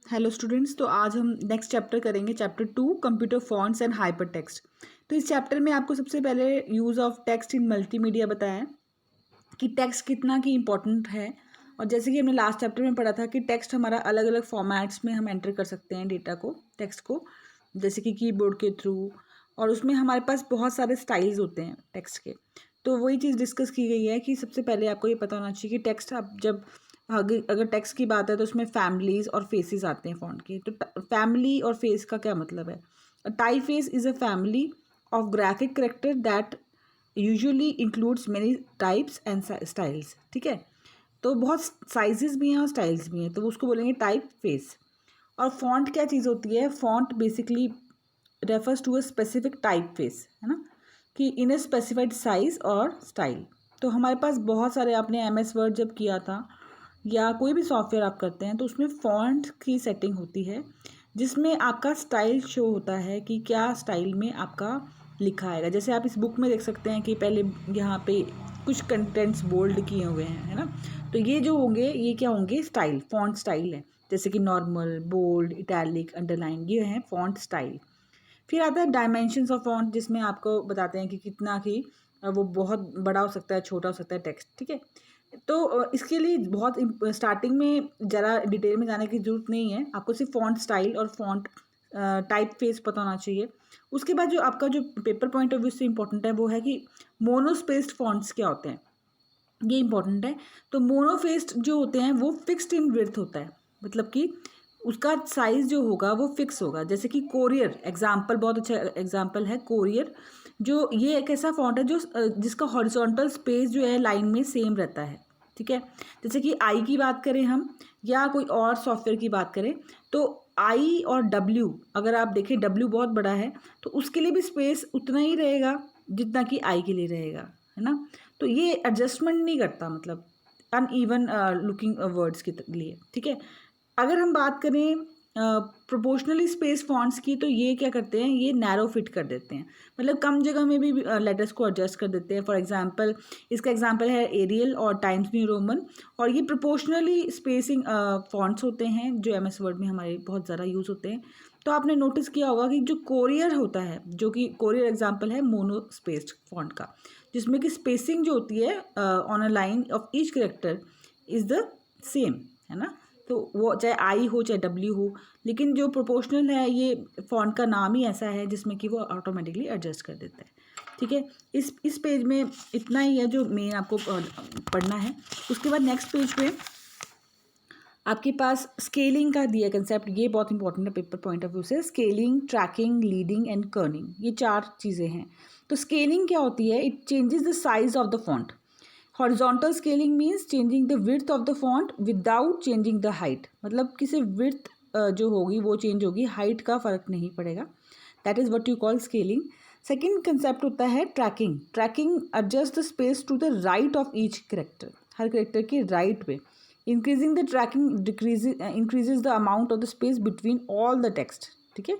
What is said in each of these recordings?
Hello students, तो आज हम नेक्स्ट चैप्टर करेंगे, chapter 2 computer fonts and hyper text. तो इस चैप्टर में आपको सबसे पहले use of text in multimedia बताया है कि टेक्स्ट कितना की इम्पोर्टेंट है। और जैसे कि हमने लास्ट चैप्टर में पढ़ा था कि टेक्स्ट हमारा अलग अलग फॉर्मेट्स में हम एंटर कर सकते हैं डेटा को, टेक्स्ट को, जैसे कि कीबोर्ड के थ्रू। और उसमें हमारे पास बहुत सारे स्टाइल्स होते हैं टेक्स्ट के। तो वही चीज़ डिस्कस की गई है कि सबसे पहले आपको ये पता होना चाहिए कि टेक्स्ट आप जब अगर टेक्स्ट की बात है तो उसमें फैमिलीज और फेसेस आते हैं फॉन्ट के। तो फैमिली और फेस का क्या मतलब है? Type face is a family of graphic character that usually includes many types and styles. ठीक है, तो बहुत साइजेस भी हैं और स्टाइल्स भी हैं, तो उसको बोलेंगे टाइप फेस। और फॉन्ट क्या चीज़ होती है? Font basically refers to a specific typeface, है ना, कि इन अ स्पेसिफाइड साइज और स्टाइल। तो हमारे पास बहुत सारे, आपने एमएस वर्ड जब किया था या कोई भी सॉफ्टवेयर आप करते हैं तो उसमें फॉन्ट की सेटिंग होती है जिसमें आपका स्टाइल शो होता है कि क्या स्टाइल में आपका लिखा आएगा। जैसे आप इस बुक में देख सकते हैं कि पहले यहाँ पे कुछ कंटेंट्स बोल्ड किए हुए हैं, है ना। तो ये जो होंगे, ये क्या होंगे? स्टाइल, फॉन्ट स्टाइल है। जैसे कि नॉर्मल, बोल्ड, इटैलिक, अंडरलाइन, ये है फॉन्ट स्टाइल। फिर आता है डायमेंशंस ऑफ फॉन्ट, जिसमें आपको बताते हैं कि कितना की वो बहुत बड़ा हो सकता है, छोटा हो सकता है टेक्स्ट। ठीक है, तो इसके लिए बहुत स्टार्टिंग में ज़रा डिटेल में जाने की ज़रूरत नहीं है, आपको सिर्फ फॉन्ट स्टाइल और फॉन्ट टाइप फेस पता होना चाहिए। उसके बाद जो आपका जो पेपर पॉइंट ऑफ व्यू से इम्पोर्टेंट है वो है कि मोनोस्पेस्ड फॉन्ट्स क्या होते हैं, ये इंपॉर्टेंट है। तो मोनोफेस्ड जो होते हैं वो फिक्स्ड इन विड्थ होता है, मतलब कि उसका साइज जो होगा वो फिक्स होगा। जैसे कि कोरियर एग्जाम्पल, बहुत अच्छा एग्जाम्पल है कोरियर। जो ये एक ऐसा फॉन्ट है जो जिसका हॉरिजॉन्टल स्पेस जो है लाइन में सेम रहता है। ठीक है, जैसे कि आई की बात करें हम या कोई और सॉफ्टवेयर की बात करें तो आई और डब्ल्यू, अगर आप देखें डब्ल्यू बहुत बड़ा है तो उसके लिए भी स्पेस उतना ही रहेगा जितना कि आई के लिए रहेगा, है ना। तो ये एडजस्टमेंट नहीं करता, मतलब अनइवन लुकिंग वर्ड्स के लिए। ठीक है, अगर हम बात करें प्रोपोर्शनली स्पेस फॉन्ट्स की, तो ये क्या करते हैं? ये नैरो फिट कर देते हैं, मतलब कम जगह में भी लेटर्स को एडजस्ट कर देते हैं। फॉर एग्जांपल, इसका एग्जांपल है एरियल और टाइम्स न्यू रोमन। और ये प्रोपोर्शनली स्पेसिंग फॉन्ट्स होते हैं जो एमएस वर्ड में हमारे बहुत ज़्यादा यूज़ होते हैं। तो आपने नोटिस किया होगा कि जो कोरियर होता है, जो कि कोरियर एग्जाम्पल है मोनो स्पेस्ड फॉन्ट का, जिसमें कि स्पेसिंग जो होती है on a line of each character is the same, है ना। तो वो चाहे आई हो चाहे डब्ल्यू हो, लेकिन जो प्रोपोर्शनल है ये फॉन्ट का नाम ही ऐसा है जिसमें कि वो ऑटोमेटिकली एडजस्ट कर देता है। ठीक है, इस पेज में इतना ही है जो मेन आपको पढ़ना है। उसके बाद नेक्स्ट पेज पे आपके पास स्केलिंग का दिया कंसेप्ट, ये बहुत इंपॉर्टेंट है पेपर पॉइंट ऑफ व्यू से। Scaling, tracking, leading and kerning, ये 4 चीज़ें हैं। तो स्केलिंग क्या होती है? It changes the size of the font. Horizontal scaling means changing the width of the font without changing the height, मतलब कि सिर्फ विड्थ जो होगी वो चेंज होगी, हाइट का फर्क नहीं पड़ेगा। That is what you call scaling. Second concept होता है tracking. Tracking adjust the space to the right of each character, हर करेक्टर के राइट पे। Increasing the tracking increases the amount of the space between all the text. ठीक है,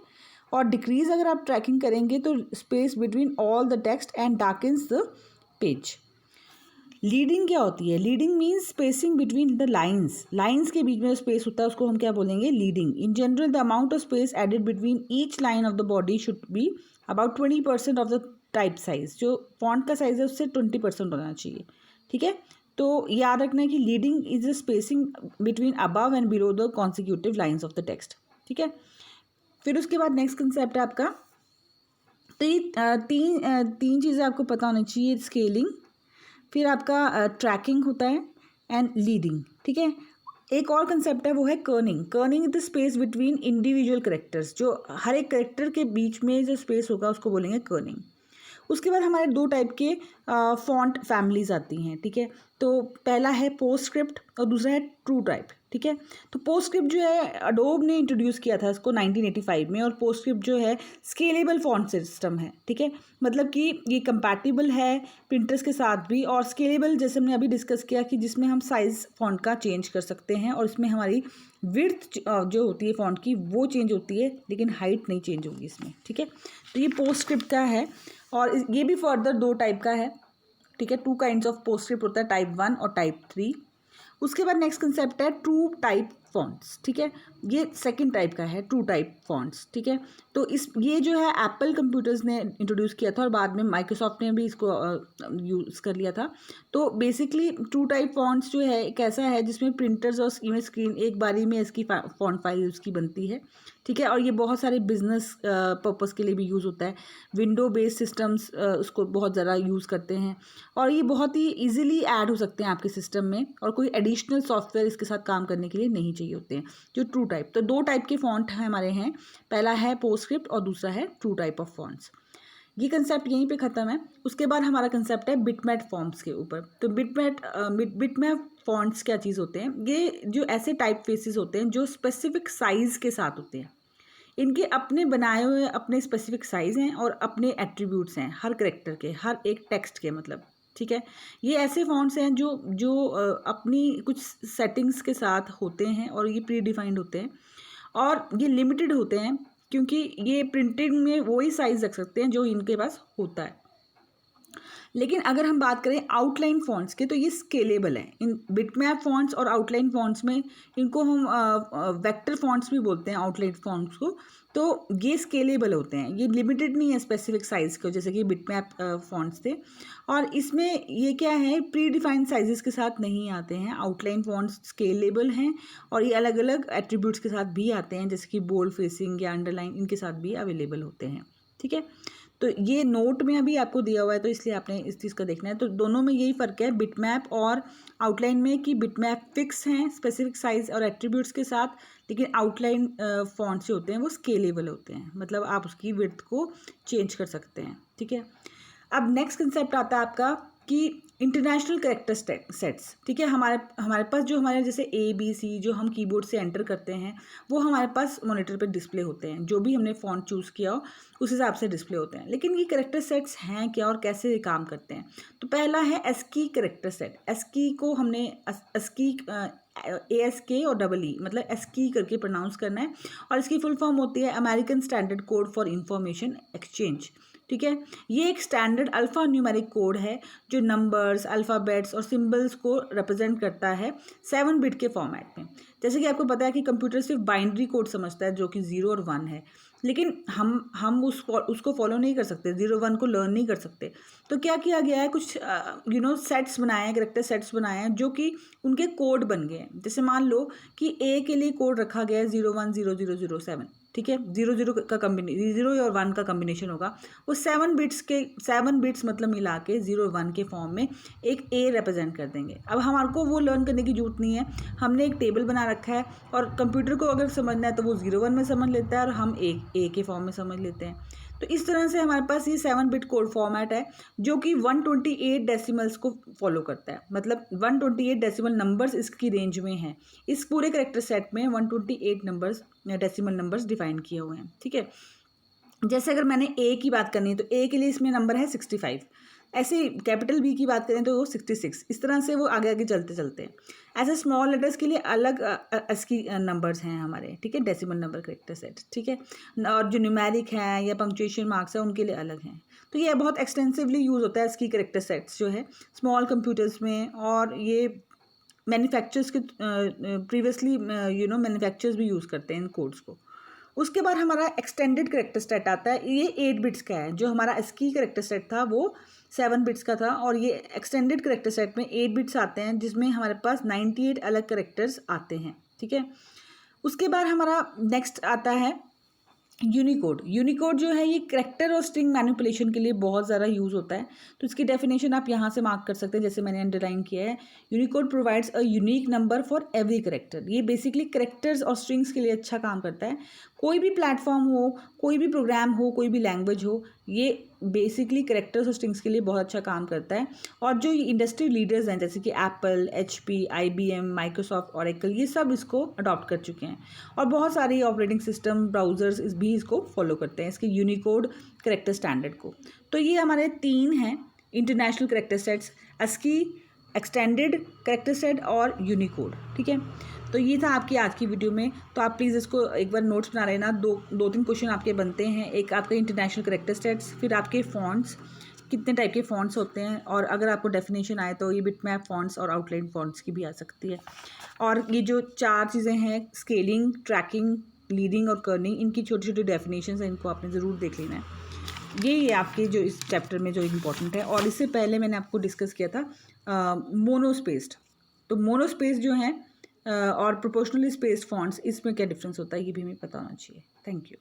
और decrease अगर आप ट्रैकिंग करेंगे तो space between all the text and darkens the page. Leading क्या होती है? Leading means spacing between the lines, lines के बीच में जो स्पेस होता है उसको हम क्या बोलेंगे? Leading. In general the amount of space added between each line of the body should be about 20% of the type size. जो फॉन्ट का साइज है उससे 20% होना चाहिए। ठीक है, तो याद रखना है कि leading is the spacing between above and below the consecutive lines of the text. ठीक है, फिर उसके बाद नेक्स्ट कंसेप्ट है आपका, तो ये तीन चीज़ें आपको पता होनी चाहिए। स्केलिंग, फिर आपका ट्रैकिंग होता है एंड लीडिंग। ठीक है, एक और कंसेप्ट है वो है Corning. Corning is the space between individual characters, जो हर एक करेक्टर के बीच में जो स्पेस होगा उसको बोलेंगे कर्निंग। उसके बाद हमारे 2 टाइप के फॉन्ट फैमिलीज आती हैं। ठीक है, तो पहला है पोस्टस्क्रिप्ट और दूसरा है ट्रू टाइप। ठीक है, तो पोस्टस्क्रिप्ट जो है अडोब ने इंट्रोड्यूस किया था इसको 1985 में, और पोस्टस्क्रिप्ट जो है स्केलेबल फॉन्ट सिस्टम है। ठीक है, मतलब कि ये कंपैटिबल है प्रिंटर्स के साथ भी, और स्केलेबल जैसे हमने अभी डिस्कस किया कि जिसमें हम साइज फॉन्ट का चेंज कर सकते हैं, और इसमें हमारी विड्थ जो होती है फॉन्ट की वो चेंज होती है, लेकिन हाइट नहीं चेंज होगी इसमें। ठीक है, तो ये पोस्टस्क्रिप्ट का है, और ये भी फर्दर 2 टाइप का है। ठीक है, 2 काइंड्स ऑफ पोस्टस्क्रिप्ट होता है, टाइप 1 और टाइप 3। उसके बाद नेक्स्ट कंसेप्ट है ट्रू टाइप फॉन्ट्स, ठीक है। ये सेकंड टाइप का है, ट्रू टाइप फॉन्ट्स, ठीक है। तो ये जो है एप्पल कंप्यूटर्स ने इंट्रोड्यूस किया था और बाद में माइक्रोसॉफ्ट ने भी इसको यूज़ कर लिया था। तो बेसिकली ट्रू टाइप फॉन्ट्स जो है एक ऐसा है जिसमें प्रिंटर्स और स्क्रीन एक बारी में इसकी फॉन्ट फाइल उसकी बनती है, ठीक है। और ये बहुत सारे बिजनेस पर्पस के लिए भी यूज़ होता है। विंडो बेस्ड सिस्टम्स उसको बहुत ज़्यादा यूज़ करते हैं और ये बहुत ही ईजिली ऐड हो सकते हैं आपके सिस्टम में और कोई एडिशनल सॉफ्टवेयर इसके साथ काम करने के लिए नहीं चाहिए होते हैं। जो ट्रू टाइप, तो दो टाइप के फॉन्ट हमारे हैं, पहला है पोस्टस्क्रिप्ट और दूसरा है ट्रू टाइप ऑफ फॉन्ट्स। ये कंसेप्ट यहीं पे ख़त्म है। उसके बाद हमारा कंसेप्ट है बिटमैप फॉन्ट्स के ऊपर। तो बिटमैप फॉन्ट्स क्या चीज़ होते हैं, ये जो ऐसे टाइप फेसेस होते हैं जो स्पेसिफिक साइज़ के साथ होते हैं। इनके अपने बनाए हुए अपने स्पेसिफिक साइज़ हैं और अपने एट्रीब्यूट्स हैं हर करेक्टर के, हर एक टेक्स्ट के, मतलब, ठीक है। ये ऐसे फॉन्ट्स हैं जो अपनी कुछ सेटिंग्स के साथ होते हैं और ये प्री डिफाइंड होते हैं और ये लिमिटेड होते हैं क्योंकि ये प्रिंटिंग में वही साइज़ रख सकते हैं जो इनके पास होता है। लेकिन अगर हम बात करें आउटलाइन फॉन्ट्स के, तो ये स्केलेबल हैं। इन बिटमैप फॉन्ट्स और आउटलाइन फॉन्ट्स में इनको हम वेक्टर फॉन्ट्स भी बोलते हैं, आउटलाइन फॉन्ट्स को। तो ये स्केलेबल होते हैं, ये लिमिटेड नहीं है स्पेसिफिक साइज़ को, जैसे कि बिटमैप फॉन्ट्स थे। और इसमें ये क्या है, प्री डिफाइंड साइजेस के साथ नहीं आते हैं। आउटलाइन फॉन्ट्स स्केलेबल हैं और ये अलग अलग एट्रीब्यूट्स के साथ भी आते हैं, जैसे कि बोल्ड फेसिंग या अंडरलाइन, इनके साथ भी अवेलेबल होते हैं, ठीक है। तो ये नोट में अभी आपको दिया हुआ है, तो इसलिए आपने इस चीज़ का देखना है। तो दोनों में यही फ़र्क है बिटमैप और आउटलाइन में कि बिटमैप फिक्स हैं स्पेसिफिक साइज़ और एट्रीब्यूट्स के साथ, लेकिन आउटलाइन फॉन्ट्स जो होते हैं वो स्केलेबल होते हैं, मतलब आप उसकी विड्थ को चेंज कर सकते हैं, ठीक है। अब नेक्स्ट कंसेप्ट आता है आपका कि इंटरनेशनल कैरेक्टर सेट्स, ठीक है। हमारे पास जो हमारे जैसे ABC जो हम कीबोर्ड से एंटर करते हैं वो हमारे पास मॉनिटर पे डिस्प्ले होते हैं, जो भी हमने फ़ॉन्ट चूज़ किया हो उस हिसाब से डिस्प्ले होते हैं। लेकिन ये कैरेक्टर सेट्स हैं क्या और कैसे ये काम करते हैं? तो पहला है ASCII कैरेक्टर सेट। ASCII को हमने ASCII ASK और EE मतलब ASCII करके प्रोनाउंस करना है और इसकी फुल फॉर्म होती है American standard code for information exchange, ठीक है। ये एक स्टैंडर्ड अल्फ़ा न्यूमेरिक कोड है जो नंबर्स, अल्फ़ाबेट्स और सिंबल्स को रिप्रेजेंट करता है 7 बिट के फॉर्मेट में। जैसे कि आपको पता है कि कंप्यूटर सिर्फ बाइनरी कोड समझता है जो कि 0 और 1 है, लेकिन हम उसको फॉलो नहीं कर सकते, 0-1 को लर्न नहीं कर सकते। तो क्या किया गया है, कुछ सेट्स बनाए हैं, कैरेक्टर सेट्स बनाए हैं जो कि उनके कोड बन गए हैं। जैसे मान लो कि A के लिए कोड रखा गया है 010007, ठीक है। 0 और 1 का कम्बिनेशन होगा, वो 7 बिट्स मतलब मिला के 0-1 के फॉर्म में एक A रिप्रेजेंट कर देंगे। अब हमारे को वो लर्न करने की जरूरत नहीं है, हमने एक टेबल बना रखा है और कंप्यूटर को अगर समझना है तो वो 0-1 में समझ लेता है और हम A के फॉर्म में समझ लेते हैं। तो इस तरह से हमारे पास ये 7 बिट कोड फॉर्मेट है जो कि 128 डेसिमल्स को फॉलो करता है, मतलब 128 डेसिमल नंबर्स इसकी रेंज में हैं। इस पूरे कैरेक्टर सेट में 128 डेसिमल नंबर्स डिफाइन किए हुए हैं, ठीक है। जैसे अगर मैंने A की बात करनी है तो A के लिए इसमें नंबर है 65, ऐसे कैपिटल B की बात करें तो वो 66, इस तरह से वो आगे आगे चलते हैं। ऐसे स्मॉल लेटर्स के लिए अलग ASCII नंबर्स हैं हमारे, ठीक है, डेसिमल नंबर कैरेक्टर सेट, ठीक है। और जो न्यूमेरिक हैं या पंक्चुएशन मार्क्स हैं उनके लिए अलग हैं। तो ये बहुत एक्सटेंसिवली यूज़ होता है ASCII कैरेक्टर सेट्स जो है स्मॉल कंप्यूटर्स में, और ये मैन्युफैक्चरर्स के प्रीवियसली मैन्युफैक्चरर्स भी यूज़ करते हैं इन कोड्स को। उसके बाद हमारा एक्सटेंडेड कैरेक्टर सेट आता है, ये 8 बिट्स का है। जो हमारा ASCII कैरेक्टर सेट था वो 7 बिट्स का था और ये एक्सटेंडेड कैरेक्टर सेट में 8 बिट्स आते हैं जिसमें हमारे पास 98 अलग कैरेक्टर्स आते हैं, ठीक है। उसके बाद हमारा नेक्स्ट आता है यूनिकोड। यूनिकोड जो है ये कैरेक्टर और स्ट्रिंग मैनिपुलेशन के लिए बहुत ज़्यादा यूज़ होता है। तो इसकी डेफिनेशन आप यहाँ से मार्क कर सकते हैं, जैसे मैंने अंडरलाइन किया है। Unicode provides a unique number for every character. ये बेसिकली कैरेक्टर्स और स्ट्रिंग्स के लिए अच्छा काम करता है। कोई भी प्लेटफॉर्म हो, कोई भी प्रोग्राम हो, कोई भी लैंग्वेज हो, ये बेसिकली कैरेक्टर्स और स्ट्रिंग्स के लिए बहुत अच्छा काम करता है। और जो इंडस्ट्री लीडर्स हैं जैसे कि Apple, HP, IBM, Microsoft, Oracle, ये सब इसको अडॉप्ट कर चुके हैं और बहुत सारी ऑपरेटिंग सिस्टम ब्राउज़र्स भी इसको फॉलो करते हैं, इसके यूनिकोड कैरेक्टर स्टैंडर्ड को। तो ये हमारे 3 हैं international character sets, ASCII, extended character set और यूनिकोड, ठीक है। तो ये था आपकी आज की वीडियो में। तो आप प्लीज़ इसको एक बार नोट्स बना लेना। 2-3 क्वेश्चन आपके बनते हैं, एक आपके इंटरनेशनल कैरेक्टर सेट्स, फिर आपके फॉन्ट्स, कितने टाइप के फ़ॉन्ट्स होते हैं, और अगर आपको डेफिनेशन आए तो ये बिटमैप फ़ॉन्ट्स और आउटलाइन फ़ॉन्ट्स की भी आ सकती है। और ये जो 4 चीज़ें हैं, स्केलिंग, ट्रैकिंग, लीडिंग और कर्निंग, इनकी छोटी-छोटी डेफिनेशंस हैं, इनको आपने ज़रूर देख लेना है। ये आपके जो इस चैप्टर में जो इम्पोर्टेंट है। और इससे पहले मैंने आपको डिस्कस किया था मोनोस्पेस्ड। तो मोनोस्पेस जो है और प्रोपोर्शनली स्पेस्ड फ़ॉन्ट्स, इसमें क्या डिफरेंस होता है, ये भी हमें पता होना चाहिए। Thank you.